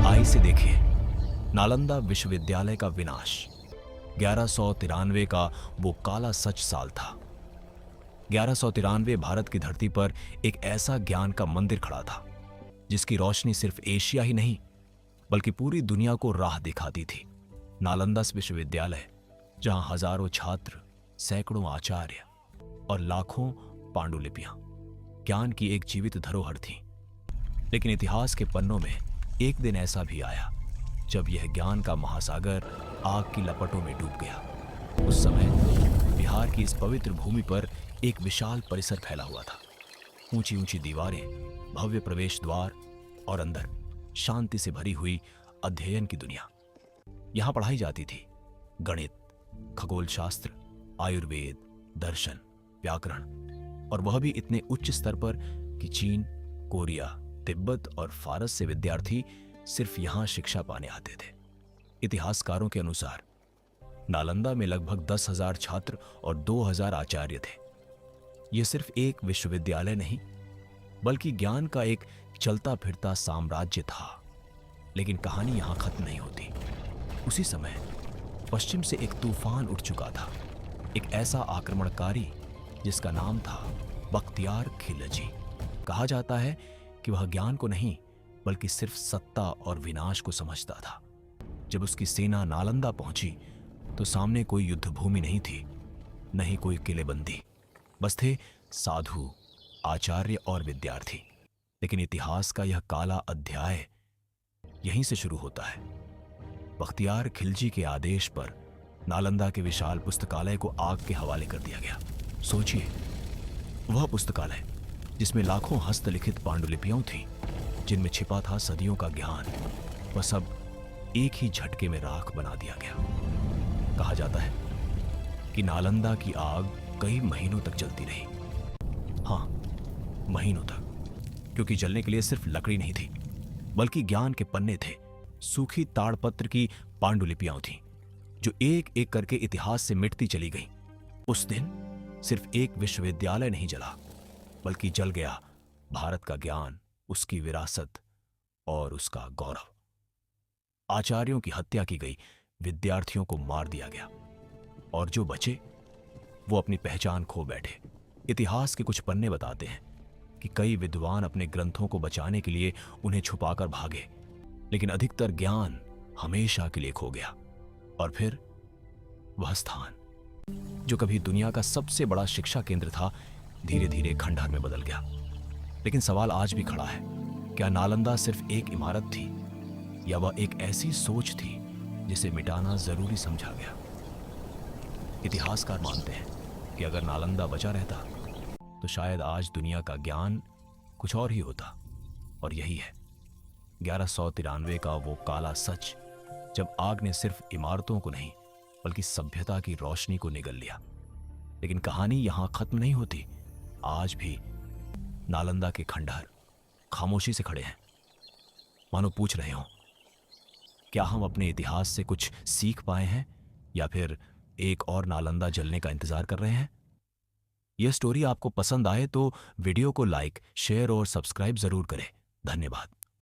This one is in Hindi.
आई से देखिए, नालंदा विश्वविद्यालय का विनाश। 1193 का वो काला सच साल था। 1193 भारत की धरती पर एक ऐसा ज्ञान का मंदिर खड़ा था जिसकी रोशनी सिर्फ एशिया ही नहीं बल्कि पूरी दुनिया को राह दिखाती थी। नालंदा विश्वविद्यालय, जहां हजारों छात्र, सैकड़ों आचार्य और लाखों पांडुलिपियां ज्ञान की एक जीवित धरोहर थी। लेकिन इतिहास के पन्नों में एक दिन ऐसा भी आया जब यह ज्ञान का महासागर आग की लपटों में डूब गया। उस समय बिहार की इस पवित्र भूमि पर एक विशाल परिसर फैला हुआ था। ऊंची ऊंची दीवारें, भव्य प्रवेश द्वार और अंदर शांति से भरी हुई अध्ययन की दुनिया। यहां पढ़ाई जाती थी गणित, खगोल शास्त्र, आयुर्वेद, दर्शन, व्याकरण, और वह भी इतने उच्च स्तर पर कि चीन, कोरिया, तिब्बत और फारस से विद्यार्थी सिर्फ यहां शिक्षा पाने आते थे। इतिहासकारों के अनुसार नालंदा में लगभग 10,000 छात्र और 2,000 आचार्य थे। यह सिर्फ एक विश्वविद्यालय नहीं बल्कि ज्ञान का एक चलता फिरता साम्राज्य था। लेकिन कहानी यहां खत्म नहीं होती। उसी समय पश्चिम से एक तूफान उठ चुका था, एक ऐसा आक्रमणकारी जिसका नाम था बख्तियार खिलजी। कहा जाता है कि वह ज्ञान को नहीं बल्कि सिर्फ सत्ता और विनाश को समझता था। जब उसकी सेना नालंदा पहुंची तो सामने कोई युद्ध भूमि नहीं थी, नहीं कोई किलेबंदी, बस थे साधु, आचार्य और विद्यार्थी। लेकिन इतिहास का यह काला अध्याय यहीं से शुरू होता है। बख्तियार खिलजी के आदेश पर नालंदा के विशाल पुस्तकालय को आग के हवाले कर दिया गया। सोचिए, वह पुस्तकालय जिसमें लाखों हस्तलिखित पांडुलिपियां थीं, जिनमें छिपा था सदियों का ज्ञान, वह सब एक ही झटके में राख बना दिया गया। कहा जाता है कि नालंदा की आग कई महीनों तक जलती रही। हां, महीनों तक, क्योंकि जलने के लिए सिर्फ लकड़ी नहीं थी बल्कि ज्ञान के पन्ने थे। सूखी ताड़पत्र की पांडुलिपियां थीं जो एक एक करके इतिहास से मिटती चली गईं। उस दिन सिर्फ एक विश्वविद्यालय नहीं जला बल्कि जल गया भारत का ज्ञान, उसकी विरासत और उसका गौरव। आचार्यों की हत्या की गई, विद्यार्थियों को मार दिया गया और जो बचे वो अपनी पहचान खो बैठे। इतिहास के कुछ पन्ने बताते हैं कि कई विद्वान अपने ग्रंथों को बचाने के लिए उन्हें छुपाकर भागे, लेकिन अधिकतर ज्ञान हमेशा के लिए खो गया। और फिर वह स्थान जो कभी दुनिया का सबसे बड़ा शिक्षा केंद्र था, धीरे धीरे खंडहर में बदल गया। लेकिन सवाल आज भी खड़ा है, क्या नालंदा सिर्फ एक इमारत थी या वह एक ऐसी सोच थी जिसे मिटाना जरूरी समझा गया? इतिहासकार मानते हैं कि अगर नालंदा बचा रहता तो शायद आज दुनिया का ज्ञान कुछ और ही होता। और यही है 1193 का वो काला सच, जब आग ने सिर्फ इमारतों को नहीं बल्कि सभ्यता की रोशनी को निगल लिया। लेकिन कहानी यहां खत्म नहीं होती। आज भी नालंदा के खंडहर खामोशी से खड़े हैं, मानो पूछ रहे हों, क्या हम अपने इतिहास से कुछ सीख पाए हैं या फिर एक और नालंदा जलने का इंतजार कर रहे हैं? यह स्टोरी आपको पसंद आए तो वीडियो को लाइक, शेयर और सब्सक्राइब जरूर करें। धन्यवाद।